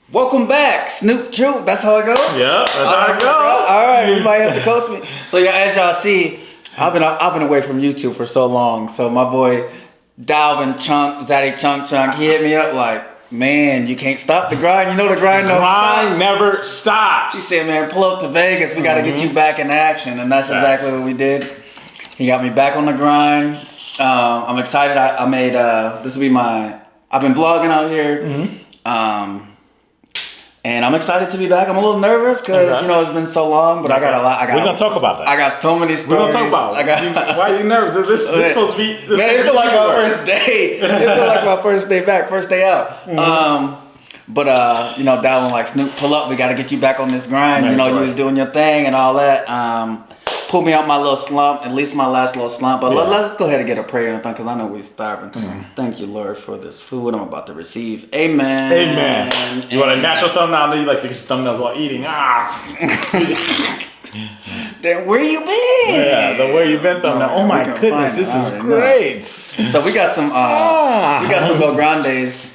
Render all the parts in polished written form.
Welcome back, Snoop Troop. That's how it goes. Yeah, that's how it goes. All right, you might have to coach me. So yeah, as y'all see, I've been away from YouTube for so long. So my boy Dalvin Chunk, Zaddy Chunk, he hit me up like, man, you can't stop the grind. You know the grind. Grind never stops. He said, man, pull up to Vegas. We got to get you back in action, and that's exactly what we did. He got me back on the grind. I'm excited. I made this will be my. I've been vlogging out here. And I'm excited to be back. I'm a little nervous because you know it's been so long, but I got a lot. We're gonna talk about that. I got so many stories. We're gonna talk about it. Why are you nervous? This supposed to be. It feel like my first day. It feel like my first day back, first day out. But you know, Dalvin like Snoop, pull up. We got to get you back on this grind. You know, you was doing your thing and all that. Pull me out my little slump, at least my last little slump. But let's go ahead and get a prayer and because I know we're starving. Thank you, Lord, for this food I'm about to receive. Amen. Amen. You want a natural thumbnail? I know you like to get your thumbnails while eating. Then where you been? Yeah, the where you been thumbnail. Oh my goodness, this is great. So we got some Bel Grandes.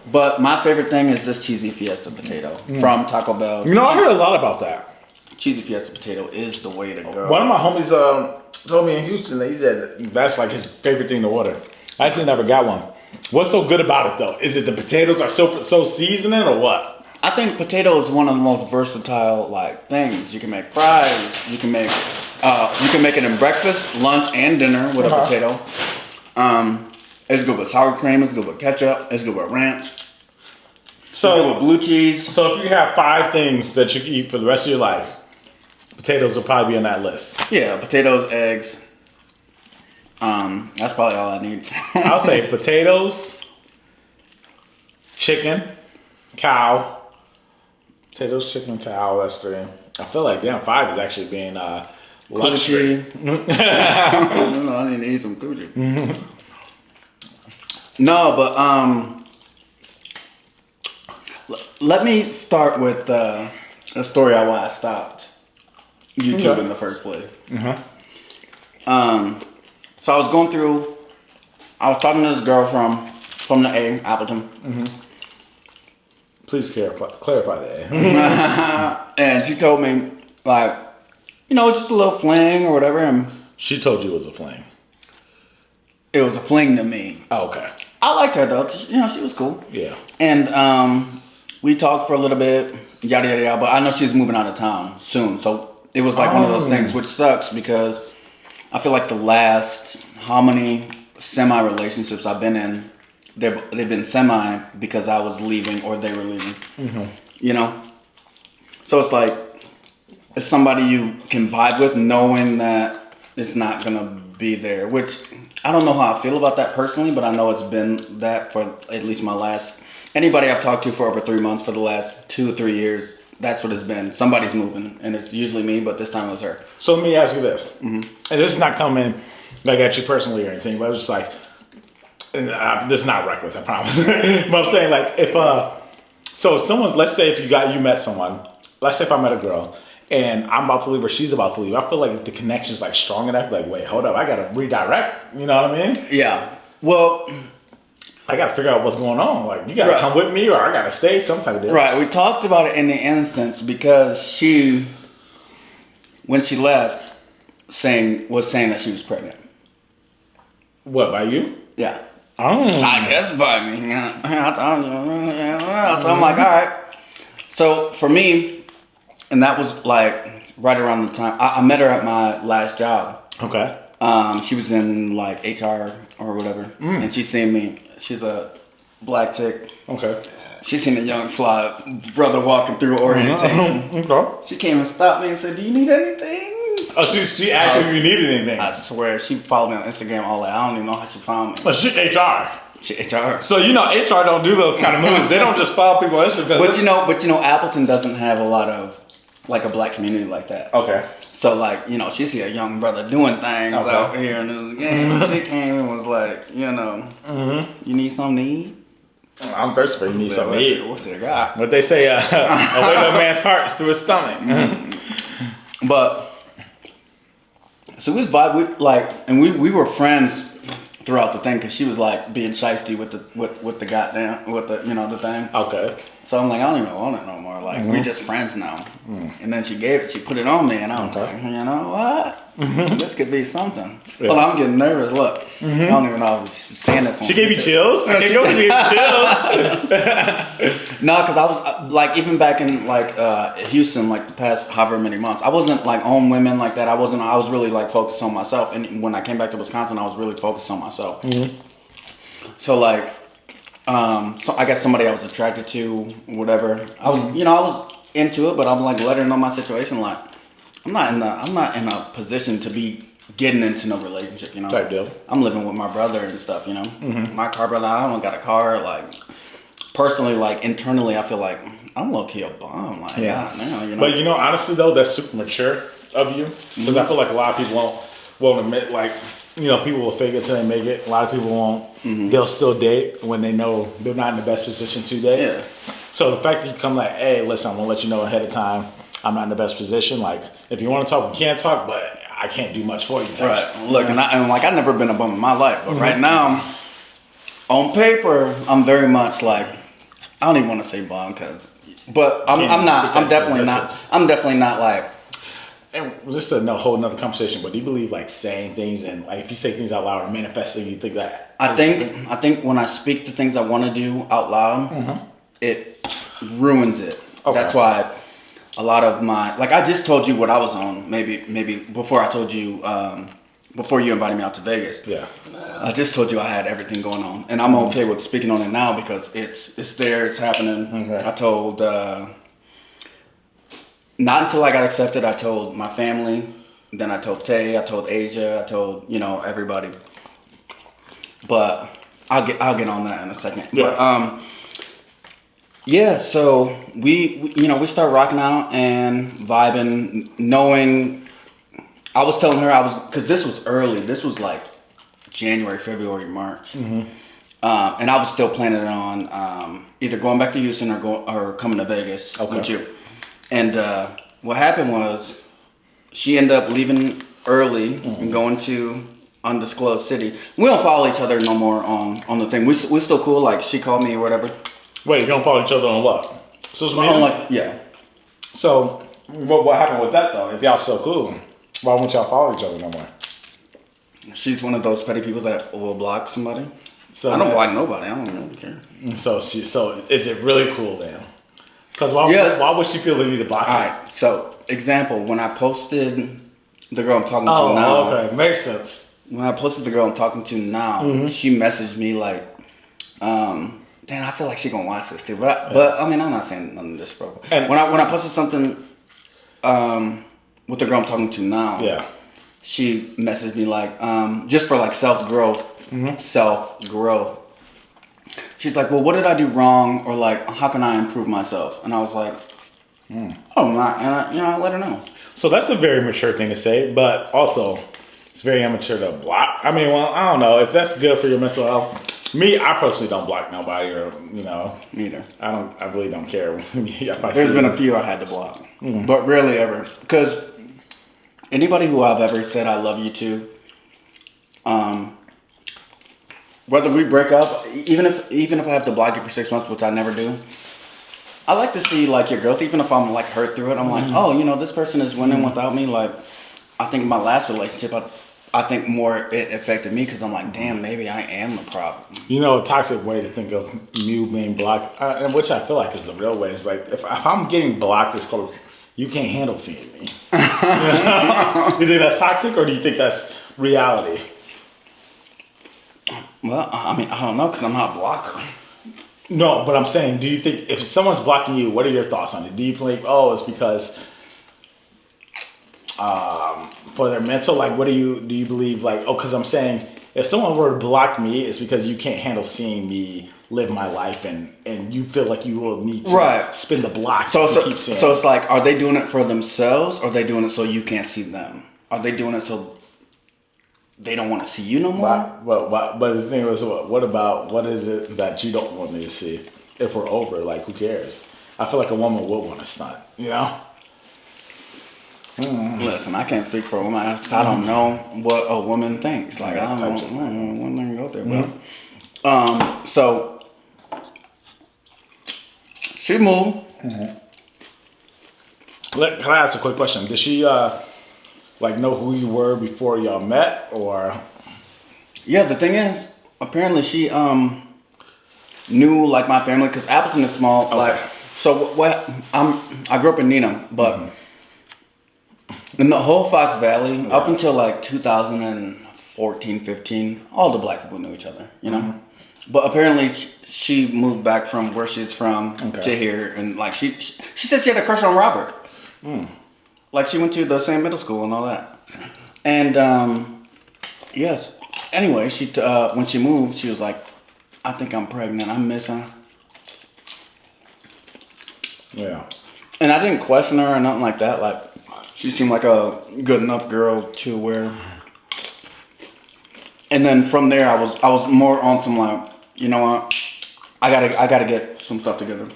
But my favorite thing is this cheesy fiesta potato from Taco Bell. You know, I heard a lot about that. Cheesy fiesta potato is the way to go. One of my homies told me in Houston that he said that's like his favorite thing to order. I actually never got one. What's so good about it though? Is it the potatoes are so seasoning or what? I think potato is one of the most versatile like things. You can make fries. You can make it in breakfast, lunch, and dinner with a potato. It's good with sour cream. It's good with ketchup. It's good with ranch. So it's good with blue cheese. So if you have 5 things that you can eat for the rest of your life, potatoes will probably be on that list. Yeah, potatoes, eggs. That's probably all I need. I'll say potatoes, chicken, cow. Potatoes, chicken, cow. That's 3. I feel like 5 is actually being luxury. I need to eat some coochie. No, but let me start with a story on why I stopped YouTube in the first place. So I was going through. I was talking to this girl from the A, Appleton. Please clarify the A. And she told me like, you know, it's just a little fling or whatever. And she told you it was a fling. It was a fling to me. Oh, okay. I liked her though. You know, she was cool. Yeah. And we talked for a little bit, yada yada yada. But I know she's moving out of town soon, so it was like one of those things, which sucks because I feel like the last how many semi relationships I've been in, they've been semi because I was leaving or they were leaving. You know, so it's like it's somebody you can vibe with, knowing that it's not gonna be there, which. I don't know how I feel about that personally, but I know it's been that for at least anybody I've talked to for over 3 months for the last 2 or 3 years, that's what it's been. Somebody's moving, and it's usually me, but this time it was her. So let me ask you this, and this is not coming like at you personally or anything, but it's just like, this is not reckless, I promise. But I'm saying like if, so someone's, let's say if you met someone, let's say if I met a girl, and I'm about to leave or she's about to leave, I feel like if the connection's like strong enough, like, wait, hold up, I gotta redirect, you know what I mean? Yeah. Well, I gotta figure out what's going on. Like, you gotta come with me or I gotta stay, some type of deal. Right, we talked about it in the instance because she, when she left, was saying that she was pregnant. What, by you? Yeah. Oh. I guess by me. So I'm like, all right. So for me, and that was like right around the time I met her at my last job. Okay. She was in like HR or whatever, and she seen me. She's a black chick. Okay. She seen a young fly brother walking through orientation. Okay. She came and stopped me and said, "Do you need anything?" Oh, she asked if you needed anything. I swear, she followed me on Instagram. All that. I don't even know how she found me. But she HR. She HR. So you know HR don't do those kind of moves. They don't just follow people on Instagram. But you know, Appleton doesn't have a lot of like a black community like that. Okay. So like, you know, she see a young brother doing things out here in this game. So she came and was like, you know, you need something to eat? I'm thirsty for you need something to eat. What they got? What they say, a way to a man's heart is through his stomach. But so we vibe, and we were friends throughout the thing because she was like being shiesty with the goddamn with the the thing. Okay. So I'm like, I don't even want it no more. Like we're just friends now. And then she put it on me, and I'm like, you know what? This could be something. Yeah. Well, I'm getting nervous. Look, I don't even know if she's saying this. She gave you chills. I can't go and give you chills. No, because I was like even back in like Houston, like the past however many months, I wasn't like on women like that. I was really like focused on myself. And when I came back to Wisconsin, I was really focused on myself. So like. So I guess somebody I was attracted to, whatever. I was, I was into it, but I'm like letting her know my situation. Like, I'm not in a position to be getting into no relationship. Type deal. I'm living with my brother and stuff. My car brother. I don't got a car. Like, personally, like internally, I feel like I'm low key a bum. Like, man, But honestly though, that's super mature of you because I feel like a lot of people won't admit like. People will fake it till they make it. A lot of people won't. They'll still date when they know they're not in the best position to date. Yeah. So the fact that you come like, hey, listen, I'm gonna let you know ahead of time. I'm not in the best position. Like, if you want to talk, we can talk, but I can't do much for you. Right. Look, and I've never been a bum in my life, but right now, on paper, I'm very much like, I don't even want to say bum, but I'm not. I'm definitely not. I'm definitely not like. And just a whole nother conversation, but do you believe like saying things and like if you say things out loud or manifesting, you think that? I think when I speak the things I want to do out loud, it ruins it. Okay. That's why a lot of like I just told you what I was on. Maybe before I told you, before you invited me out to Vegas. Yeah. I just told you I had everything going on, and I'm okay with speaking on it now because it's there, it's happening. Okay. I told. Not until I got accepted, I told my family, then I told Tay, I told Asia, I told, everybody. But I'll get on that in a second. Yeah. But so we start rocking out and vibing, knowing I was telling her because this was early. This was like January, February, March. And I was still planning on either going back to Houston or coming to Vegas with you. And what happened was she ended up leaving early and going to undisclosed city. We don't follow each other no more on the thing. We still cool. Like she called me or whatever. Wait, you don't follow each other on what? Social media? Yeah. So what happened with that though? If y'all so cool, why won't y'all follow each other no more? She's one of those petty people that will block somebody. So I don't block nobody. I don't really care. So is it really cool then? Because why would she feel the need to block you? All right, so example, when I posted the girl I'm talking to now. Oh, okay, makes sense. When I posted the girl I'm talking to now, she messaged me like, damn, I feel like she gonna watch this too. But I mean, I'm not saying nothing disrespectful. And when I posted something with the girl I'm talking to now, she messaged me like, just for like self growth. She's like, well, what did I do wrong? Or like, how can I improve myself? And I was like, oh, my. And I let her know. So that's a very mature thing to say, but also it's very immature to block. I mean, well, I don't know. If that's good for your mental health. Me, I personally don't block nobody or, Neither. I really don't care. There's been a few I had to block, but rarely ever. Because anybody who I've ever said I love you to, whether we break up, even if I have to block you for 6 months, which I never do, I like to see like your growth. Even if I'm like hurt through it, I'm like, oh, this person is winning without me. Like, I think my last relationship, I think more it affected me because I'm like, damn, maybe I am the problem. A toxic way to think of you being blocked, and which I feel like is the real way. Is like if I'm getting blocked, it's called you can't handle seeing me. Do you think that's toxic, or do you think that's reality? Well, I mean, I don't know because I'm not a blocker. No, but I'm saying, do you think if someone's blocking you, what are your thoughts on it? Do you believe, it's because for their mental? Like, what do you believe? Like, because I'm saying if someone were to block me, it's because you can't handle seeing me live my life, and you feel like you will need to spin the block. So it's like, are they doing it for themselves, or are they doing it so you can't see them? Are they doing it so they don't want to see you no more? But the thing is, what is it that you don't want me to see? If we're over, like, who cares? I feel like a woman would want to stunt, Listen, I can't speak for a woman. I don't know what a woman thinks. Like, I don't know. Women go there. But, so, she moved. Can I ask a quick question? Did she like know who you were before y'all met, or? Yeah, the thing is, apparently she knew like my family because Appleton is small. Okay. Like, so what? I grew up in Neenah, but in the whole Fox Valley up until like 2014, 15, all the black people knew each other. You know, but apparently she moved back from where she's from to here, and like she said she had a crush on Robert. Like she went to the same middle school and all that, and yes. Anyway, she when she moved, she was like, "I think I'm pregnant. I'm missing." Yeah. And I didn't question her or nothing like that. Like, she seemed like a good enough girl to where. And then from there, I was more on some like, you know what, I gotta get some stuff together.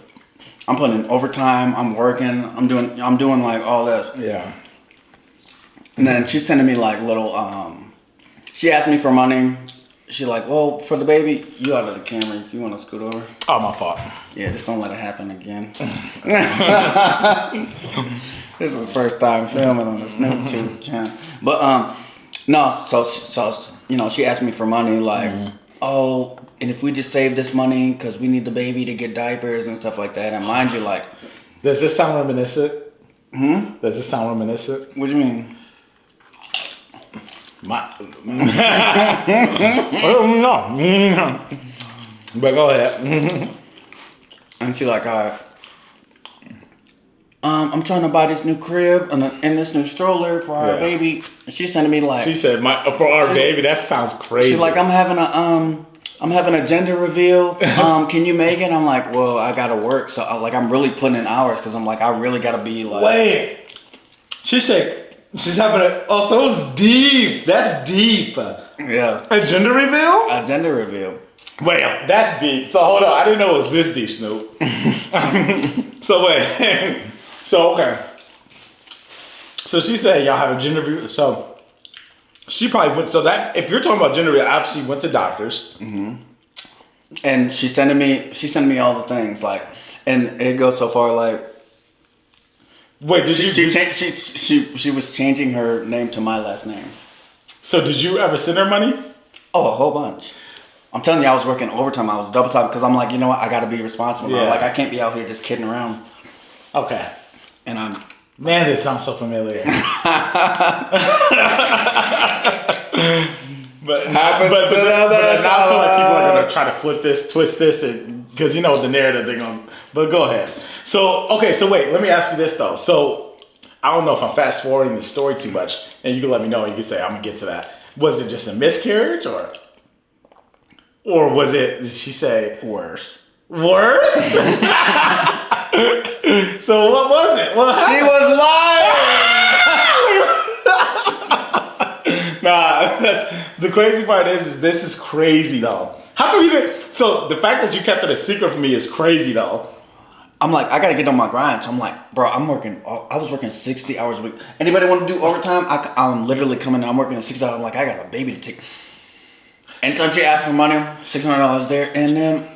I'm putting in overtime. I'm working. I'm doing like all this. Yeah. And then she's sending me like little. She asked me for money. She like, well, for the baby, you out of the camera if you want to scoot over. Oh, my fault. Yeah, just don't let it happen again. This is first time filming on this new YouTube channel. But no, so you know, she asked me for money, like, oh, and if we just save this money because we need the baby to get diapers and stuff like that. And mind you, like, does this sound reminiscent? Does this sound reminiscent? What do you mean? No. But go ahead. And she like, all right. I'm trying to buy this new crib and this new stroller for our baby. And she's sending me like. She said, for our baby. That sounds crazy. She's like, I'm having a gender reveal. Can you make it? I'm like, well, I gotta work, so I'm really putting in hours because I'm like, I really gotta be like. Wait. She said she's having a. Oh, so it's deep. That's deep. Yeah. A gender reveal? A gender reveal. Well, that's deep. So hold on. I didn't know it was this deep, Snoop. So wait. So okay. So she said y'all have a gender reveal. So she probably went. So that if you're talking about gender reveal, obviously went to doctors. And she's sending me all the things like, and it goes so far like. Wait, did she was changing her name to my last name. So did you ever send her money? Oh, a whole bunch. I'm telling you, I was working overtime. I was double time because I'm like, you know what, I got to be responsible. Yeah. Like, I can't be out here just kidding around. Okay. And I'm. Man, this sounds so familiar. But now I feel like people are gonna try to flip this, twist this, because you know the narrative they're gonna. But go ahead. So okay, so wait, let me ask you this though. So I don't know if I'm fast forwarding the story too much, and you can let me know. You can say I'm gonna get to that. Was it just a miscarriage, or was it? Did she say Worse? So what was it? What happened? She was lying. Nah, the crazy part is this is crazy though. How come you didn't? So the fact that you kept it a secret from me is crazy though. I'm like, I gotta get on my grind. So I'm like, bro, I was working 60 hours a week. Anybody want to do overtime? I'm literally coming. I'm working at 60 hours. I'm like, I got a baby to take. And so she asked for money, $600 there, and then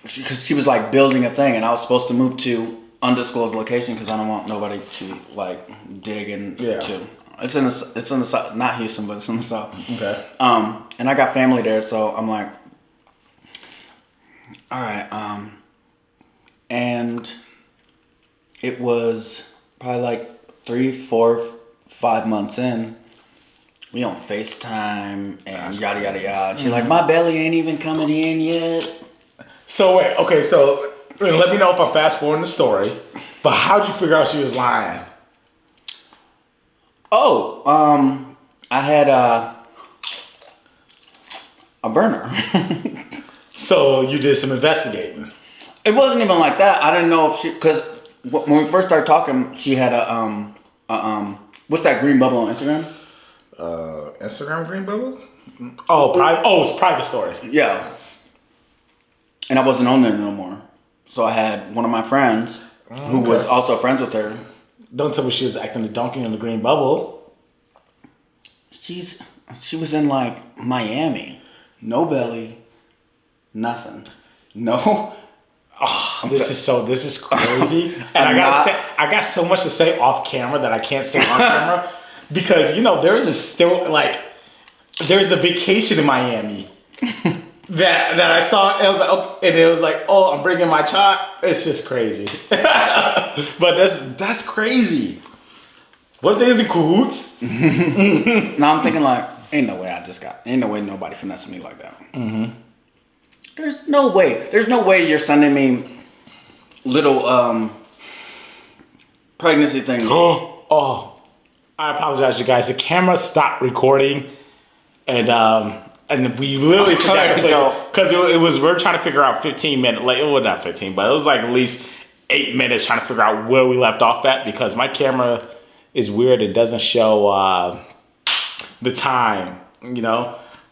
because she was like building a thing, and I was supposed to move to undisclosed location because I don't want nobody to like dig into. It's in the south, not Houston, but it's in the south. Okay. And I got family there, so I'm like, all right. And it was probably like 3, 4, 5 months in. We on FaceTime and yada yada yada. She's like, my belly ain't even coming in yet. So wait, okay, so let me know if I fast forward the story. But how'd you figure out she was lying? Oh, I had a burner. So you did some investigating. It wasn't even like that. I didn't know if she, because when we first started talking, she had what's that green bubble on Instagram? Instagram green bubble? Oh, private. Oh, it's private story. Yeah. And I wasn't on there no more. So I had one of my friends who was also friends with her Don't tell me she was acting a donkey in the green bubble. She was in like Miami. No belly. Nothing. No. Oh, this is crazy. And I got so much to say off camera that I can't say on camera because there's a vacation in Miami that I saw. And it was like, oh, I'm bringing my child. It's just crazy. But that's crazy. What if they was in cahoots? Now I'm thinking like, ain't no way nobody finessed me like that. Mm-hmm. There's no way you're sending me little pregnancy things. Oh, I apologize, you guys. The camera stopped recording, and we literally forgot to place because we're trying to figure out 15 minutes. Like, well, not 15, but it was like at least 8 minutes trying to figure out where we left off at because my camera is weird. It doesn't show the time,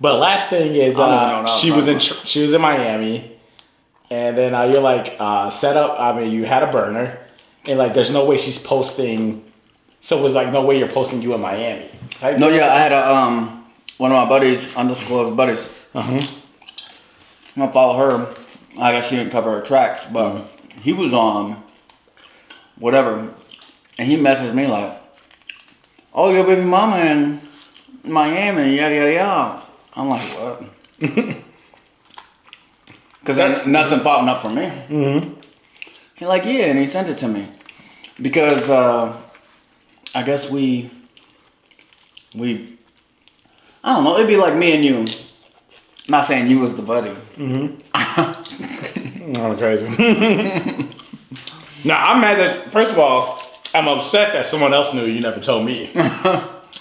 But last thing is, she was in Miami, and then you're like set up. I mean, you had a burner, and like, there's no way she's posting. So it was like, no way you're posting you in Miami. No, yeah, I had one of my buddies, undisclosed buddies. I'm gonna follow her. I guess she didn't cover her tracks, but he was on whatever, and he messaged me like, "Oh, your baby mama in Miami, yada yada yada." I'm like, what? Because nothing popping up for me. Mm-hmm. He's like, yeah, and he sent it to me. Because I guess we, I don't know, it'd be like me and you. I'm not saying you was the buddy. Mm-hmm. I'm crazy. Now, I'm mad that, first of all, I'm upset that someone else knew you never told me.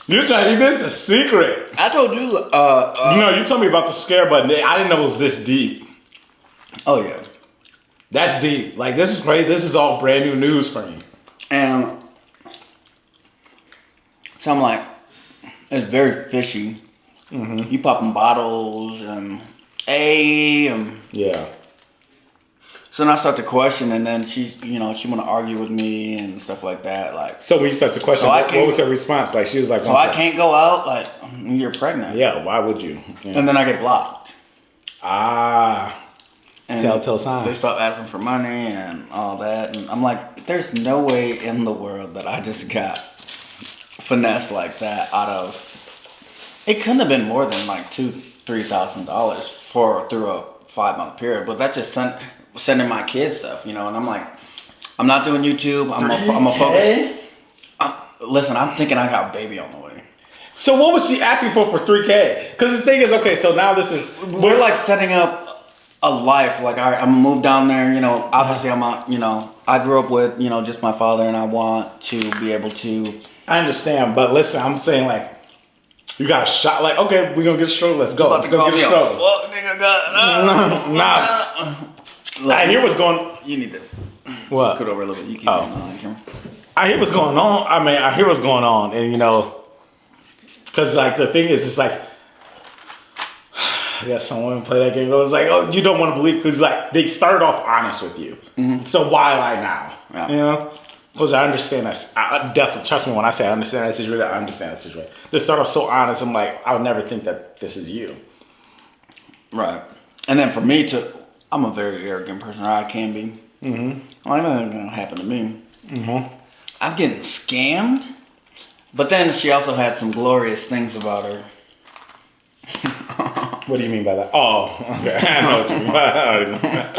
You're trying to keep this a secret. I told you. You told me about the scare button. I didn't know it was this deep. Oh, yeah. That's deep. Like, this is crazy. This is all brand new news for me. And so I'm like, it's very fishy. Mm-hmm. You popping bottles and yeah. So then I start to question, and then she want to argue with me and stuff like that. Like, so when you start to question, what was her response? Like, she was like, so I can't go out. Like, you're pregnant. Yeah, why would you? Yeah. And then I get blocked. And telltale sign. They start asking for money and all that, and I'm like, there's no way in the world that I just got finessed like that out of. It couldn't have been more than like $2,000-3,000 through a 5-month period, but that's just sending my kids stuff, and I'm like, I'm not doing YouTube. I'm a focus. Listen, I'm thinking I got a baby on the way. So what was she asking for $3,000? Because the thing is, okay, so now we're like setting up a life. Like, all right, I'm gonna move down there. Obviously I grew up with just my father, and I want to be able to. I understand, but listen, I'm saying like, you got a shot. Like, okay, we're gonna get a stroke. Let's go. Let's go get a stroke. Fuck, nigga, nah. Look, I hear what's going. You need to. What? Scoot over a little bit. You keep going on camera. I hear what's going on. I hear what's going on, and because like the thing is, it's like, yeah, someone play that game. It was like, oh, you don't want to believe because like they started off honest with you. Mm-hmm. So why lie now? Yeah. Because I understand that. I definitely trust me when I say I understand that situation. I understand that situation. They start off so honest. I'm like, I would never think that this is you. Right. And then for me I'm a very arrogant person, or I can be. Mm-hmm. Well, nothing's gonna happen to me. Mm-hmm. I'm getting scammed, but then she also had some glorious things about her. What do you mean by that? Oh, okay. I know what you mean. I already know that.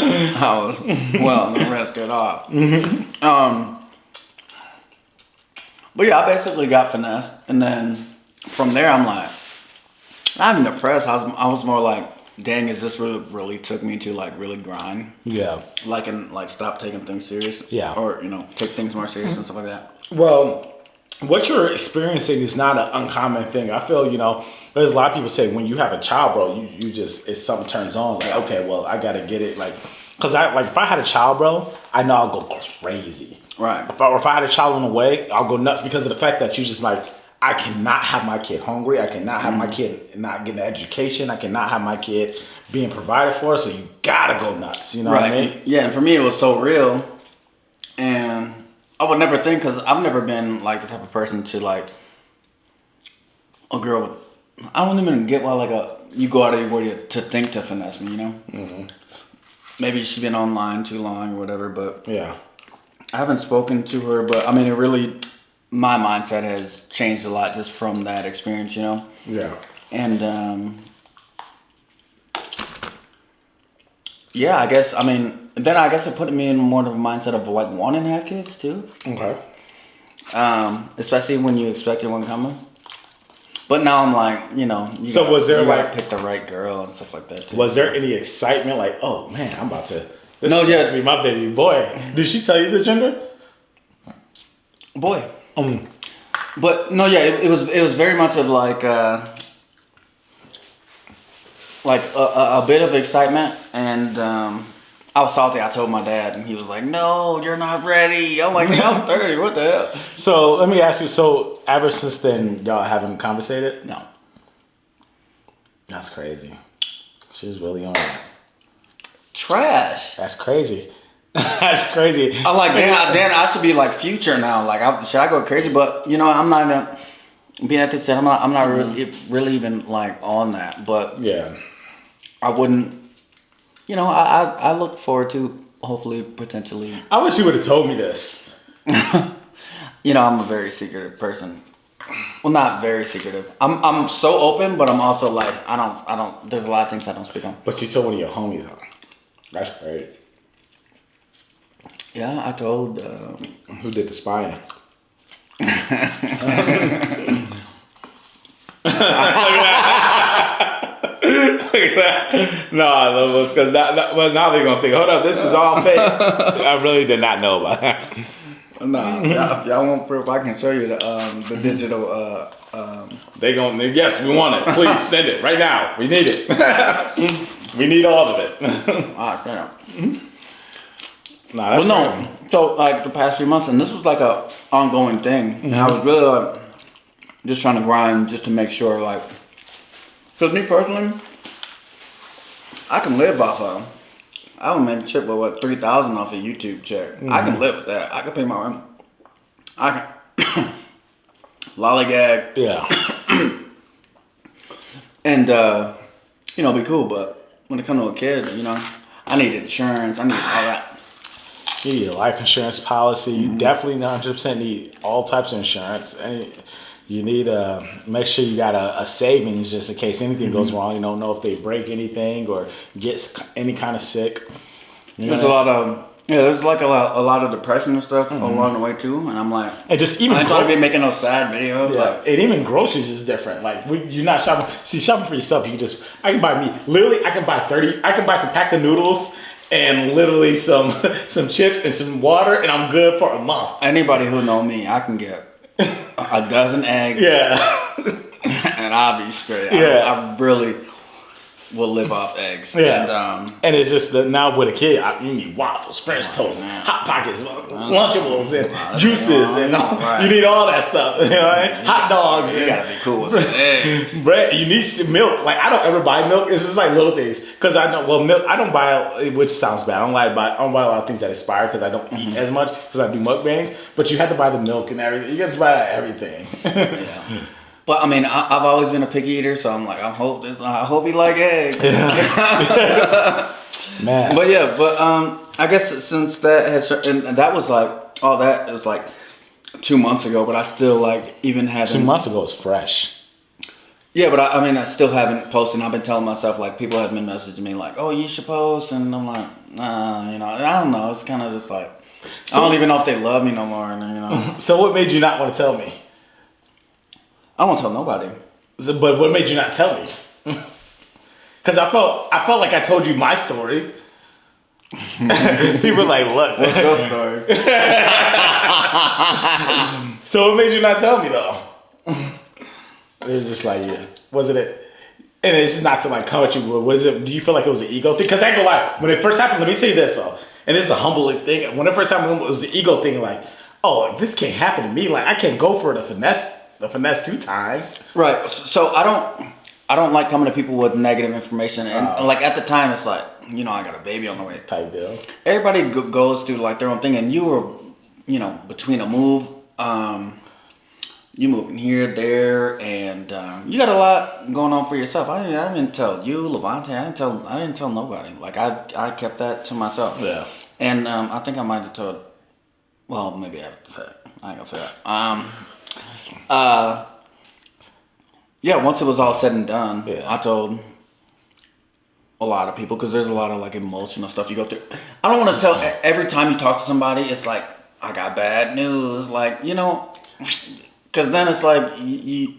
The rest got off. Mm-hmm. But yeah, I basically got finessed, and then from there, I'm like, not even depressed. I was more like, dang, is this really took me to like really grind? Yeah. Like stop taking things serious. Yeah. Or take things more serious and stuff like that. Well, what you're experiencing is not an uncommon thing. I feel there's a lot of people say when you have a child, bro, you just if something turns on, it's like, okay, well, I gotta get it, like, cause if I had a child, bro, I know I'll go crazy. Right. If I had a child on the way, I'll go nuts because of the fact that you just like, I cannot have my kid hungry. I cannot have my kid not getting education. I cannot have my kid being provided for. So you gotta go nuts. You know what I mean? Yeah. And for me, it was so real. And I would never think, because I've never been like the type of person to like a girl. I don't even get why like you go out of your way to think to finesse me, you know? Mm-hmm. Maybe she's been online too long or whatever, but yeah, I haven't spoken to her. But I mean, it really, my mindset has changed a lot just from that experience, you know? Yeah. And yeah, I guess, I mean, then I guess it put me in more of a mindset of like wanting to have kids too. Okay. Especially when you expected one coming. But now I'm like, you know, Was there like pick the right girl and stuff like that too. Was there any excitement like, oh man, I'm about to to be my baby boy? Did she tell you the gender? Boy. But no, yeah, it was very much of like a bit of excitement, and I was salty. I told my dad, and he was like, "No, you're not ready." I'm like, "I'm 30. What the hell?" So let me ask you. So ever since then, y'all haven't conversated? No. That's crazy. She was really on that. Trash. That's crazy. That's crazy. I'm like, Dan, I should be like Future now. Like, should I go crazy? But you know, I'm not even being at this. I'm not really even like on that. But yeah, I wouldn't. You know, I look forward to hopefully potentially. I wish you would have told me this. You know, I'm a very secretive person. Well, not very secretive. I'm so open, but I'm also like I don't. There's a lot of things I don't speak on. But you told one of your homies, huh? That's great. Yeah, I told. Who did the spying? No, because now they're gonna think, hold up, this is all fake. I really did not know about that. Nah, if y'all want proof, I can show you the digital. They gonna yes, we want it. Please send it right now. We need it. We need all of it. Alright, fair. Nah, that's no. So like the past few months, and this was like a ongoing thing, and I was really like just trying to grind just to make sure, like, because me personally, I can live off of. I would make a trip with what $3,000 off a YouTube check. Mm-hmm. I can live with that. I can pay my rent. I can lollygag. Yeah. And you know, be cool. But when it comes to a kid, you know, I need insurance. I need all that. You need a life insurance policy. You definitely 100% need all types of insurance. And you need to make sure you got a savings just in case anything goes wrong. You don't know if they break anything or get any kind of sick. There's a lot of there's like a lot of depression and stuff along the way too. And I'm like, and just even I ain't trying to be making no sad videos. Yeah, like, and even groceries is different. Like you're not shopping. See, shopping for yourself, I can buy some pack of noodles and literally some chips and some water, and I'm good for a month. Anybody who know me, I can get a dozen eggs. Yeah. And I'll be straight. Yeah. I really will live off eggs. Yeah. And it's just that now with a kid, you need waffles, French toast, Hot Pockets, Lunchables, and juices, and you need all that stuff. You know, right? Hot dogs. You gotta be cool with some eggs. Bread. You need some milk. Like I don't ever buy milk. It's just like little things. Because I know, well, milk. I don't buy, which sounds bad. I don't buy a lot of things that expire because I don't eat as much because I do mukbangs. But you have to buy the milk and everything. You got to buy everything. Yeah. But I mean, I've always been a picky eater, so I'm like, I hope he like eggs. Yeah. Man. But yeah, I guess since that has, and that was like, all that was like 2 months ago, but I still like even haven't. 2 months ago is fresh. Yeah, but I mean, I still haven't posted. I've been telling myself, like, people have been messaging me like, oh, you should post, and I'm like, nah, you know, I don't know. It's kind of just like, I don't even know if they love me no more, and, you know. So what made you not want to tell me? I won't tell nobody. But what made you not tell me? Because I felt like I told you my story. People were like, look. What's your story? So what made you not tell me, though? It was just like, yeah. Wasn't it? And this is not to like come at you, but what is it? Do you feel like it was an ego thing? Because I ain't gonna lie. When it first happened, let me say this, though. And this is the humblest thing. When it first happened, it was the ego thing. Like, oh, this can't happen to me. Like, I can't go for the finesse 2 times. Right. So I don't like coming to people with negative information, and like at the time it's like, you know, I got a baby on the way Type deal. Everybody goes through like their own thing, and you were between a move, you moving here, there, and you got a lot going on for yourself. I didn't tell you, Levante. I didn't tell nobody. Like I kept that to myself. Yeah. And I think I might have told. Well, maybe after the fact. I ain't gonna say that. Yeah. Once it was all said and done, I told a lot of people because there's a lot of like emotional stuff you go through. I don't want to tell every time you talk to somebody. It's like I got bad news. Like because then it's like you.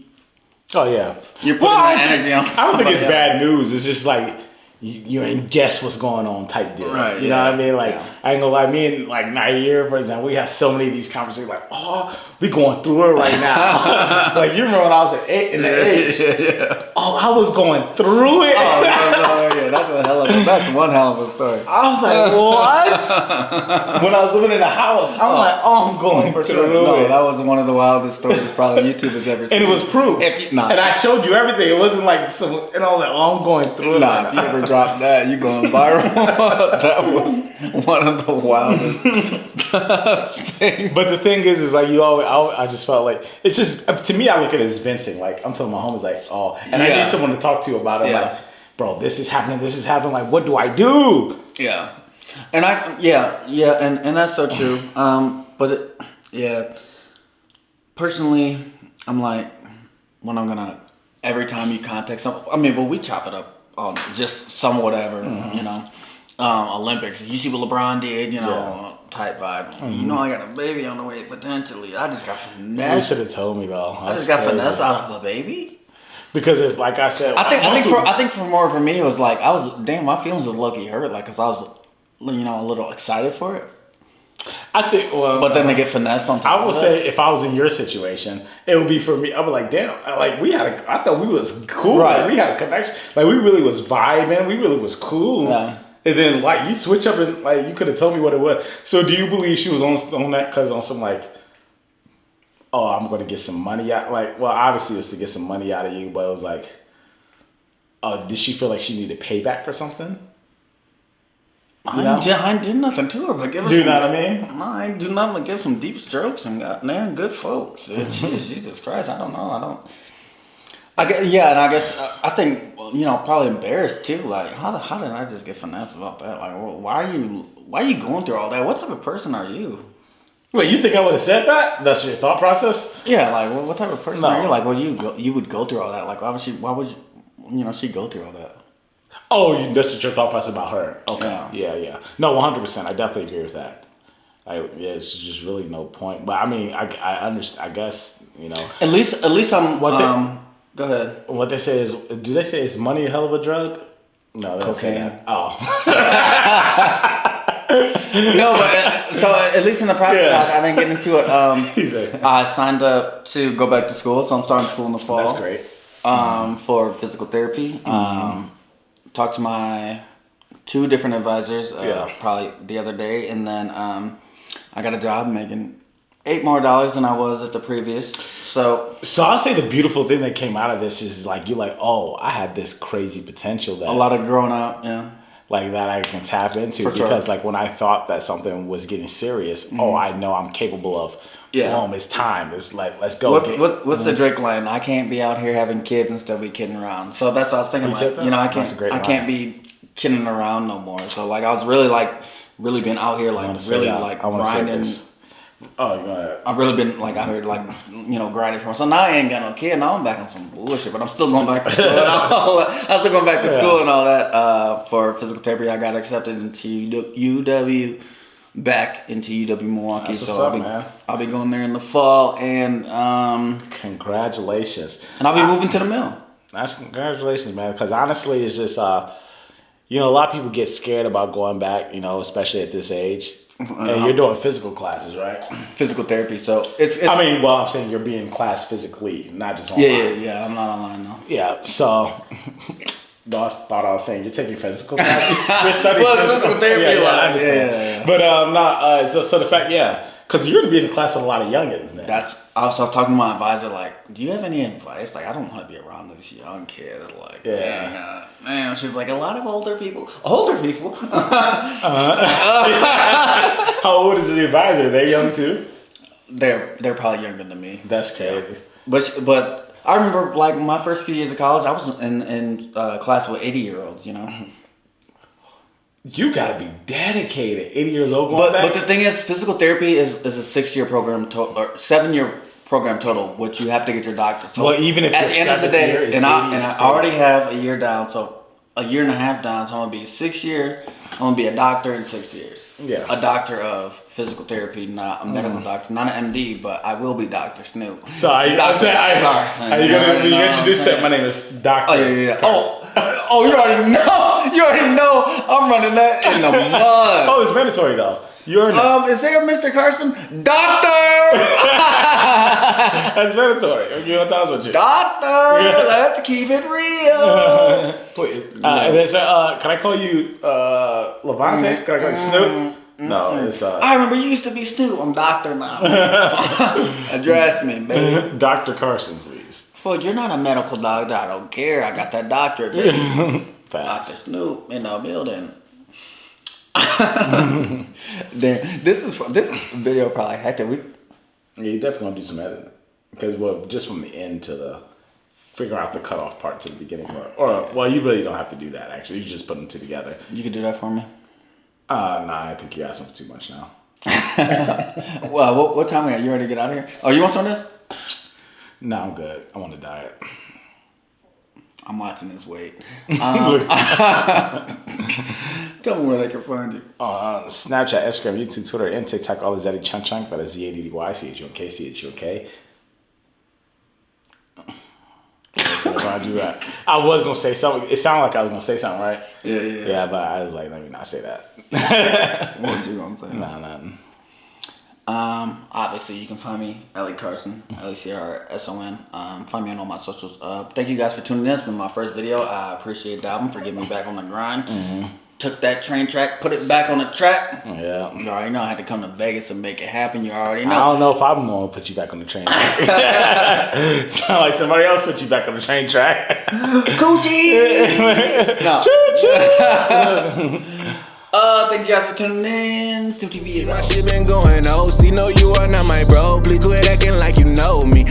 Oh yeah. You're putting that energy on. I don't think it's bad news. It's just like you ain't guess what's going on type deal. Right. You know what I mean? Like I ain't gonna lie. Me and like Nair, for example, we have so many of these conversations. Like, oh, we going through it right now. Like you remember when I was in the age? Yeah. Oh, I was going through it. Oh yeah. That's one hell of a story. I was like, what? When I was living in the house, I'm like, oh, I'm going through No, it. that was one of the wildest stories probably YouTube has ever seen. And it was proof. And I showed you everything. It wasn't like some, and I was like, oh, I'm going through it. Nah, if you ever drop that, you going viral. That was one of the wildest things. But the thing is like you always, I just felt like, it's just, to me, I look at it as venting. Like, I'm telling my homies, like, oh, and I need someone to talk to about it. Like, bro, this is happening. Like, what do I do? Yeah. And and that's so true. Personally, I'm like, when I'm gonna, every time you contact someone, but we chop it up on just some whatever, Olympics. You see what LeBron did, type vibe. Mm-hmm. I got a baby on the way potentially. I just got finessed. You should have told me though. I just got finessed out of a baby. Because it's like I said, I think for me it was like my feelings was low-key hurt, like, cause I was, a little excited for it. I think, but then they get finessed on top. I would say if I was in your situation, it would be for me. I would like, damn, like I thought we was cool. Right. Like, we had a connection. Like we really was vibing. We really was cool. Yeah. And then like you switch up and like you could have told me what it was. So do you believe she was on that because on some like, oh, I'm going to get some money out? Like, well, obviously it was to get some money out of you, but it was like, oh, did she feel like she needed payback for something? I did nothing to her, but give her you know what I mean? No, I ain't do nothing but give some deep strokes and goddamn good folks. Jesus Christ, I don't know. I think probably embarrassed too. Like, how did I just get finessed about that? Like, why are you going through all that? What type of person are you? Wait, you think I would have said that? That's your thought process? Yeah, like, what type of person are you? Like, you would go through all that? Like, why would she go through all that? Oh, that's your thought process about her. Okay. Yeah. No, 100%. I definitely agree with that. It's just really no point. But I mean, I understand. I guess At least I'm. Go ahead. What they say is, do they say is money a hell of a drug? No, they don't say that. Oh. No, but so at least in the process, I didn't get into it. I signed up to go back to school, so I'm starting school in the fall. That's great. For physical therapy. Talked to my 2 different advisors probably the other day, and then I got a job making $8 more than I was at the previous. So I'll say the beautiful thing that came out of this is like you're like, oh, I had this crazy potential that a lot of growing up, like that I can tap into because like when I thought that something was getting serious, I know I'm capable of. Yeah, it's time. It's like, let's go. What's the Drake line? I can't be out here having kids and still be kidding around. So that's what I was thinking. Like, I can't be kidding around no more. So like, I was really been out here like grinding. Oh, go ahead. I've really been like out here grinding for. So now I ain't got no kid. Now I'm back on some bullshit, but I'm still going back to school. I'm still going back to school and all that for physical therapy. I got accepted into UW. Back into UW Milwaukee, so I'll be going there in the fall, and congratulations, and I'll be moving to the mill. That's congratulations, man. Because honestly, it's just a lot of people get scared about going back, especially at this age. And you're doing physical classes, right? Physical therapy. So it's. I'm saying you're being in class physically, not just online. Yeah. I'm not online though. Yeah. So. I thought I was saying you're taking physical classes. You're studying physical therapy. I understand. Yeah. But so the fact, Because you're going to be in a class with a lot of youngins now. I was talking to my advisor, like, do you have any advice? Like, I don't want to be around these young kids. Like, Yeah. man, she's like, a lot of older people. Older people? How old is the advisor? They're young too? They're probably younger than me. That's crazy. But I remember, like, my first few years of college, I was in class with 80-year-olds, you know? You gotta be dedicated. 80 years old going back. But the thing is, physical therapy is a 6-year program or 7-year program total, which you have to get your doctorate. So well, even if at the end of the day, and I already crazy. have a year down, so a year and a half down, so I'm gonna be 6 years. I'm gonna be a doctor in 6 years. Yeah. A doctor of physical therapy, not a medical doctor, not an MD, but I will be Dr. Snoop. So are you gonna introduce it? My name is Dr. Oh yeah. Oh, you already know. You already know. I'm running that in the mud. Oh, it's mandatory though. You're is there a Mr. Carson? Doctor! That's mandatory. Okay, what else with you? Doctor! Let's keep it real. Please. And then, can I call you Levante? Can I call you Snoop? No, it's I remember you used to be Snoop. I'm Doctor now. Address me, baby. Dr. Carson, please. Fuck, you're not a medical doctor. I don't care. I got that doctorate, baby. Dr. Snoop in the building. This video probably hectic. Yeah, you definitely gonna do some editing because just from the end to the figure out the cutoff part to the beginning, or you really don't have to do that. Actually, you just put them two together. You can do that for me. Nah, I think you're asking for too much now. Well, what time are you ready to get out of here? Oh, you want some of this? No, I'm good. I'm on a diet. I'm watching this weight. Tell me where they can find you. Snapchat, Instagram, YouTube, Twitter, and TikTok. All is Zaddy Chunk Chunk. That is ZADDY. CHUNK. CHUNK. I was gonna say something. It sounded like I was gonna say something, right? Yeah. Yeah, but I was like, let me not say that. What was you gonna say? Nah, nothing. Obviously, you can find me, Ellie Carson, LECRSON. Find me on all my socials. Thank you guys for tuning in. It's been my first video. I appreciate Dalvin for getting me back on the grind. Took that train track, put it back on the track. Yeah. You already know I had to come to Vegas and make it happen. You already know. I don't know if I'm the one who put you back on the train track. Sound like somebody else put you back on the train track. Gucci! No. Choo-choo! Thank you guys for tuning in. Stu TV is My shit been going OC, no you are not my bro. Please quit acting like you know me.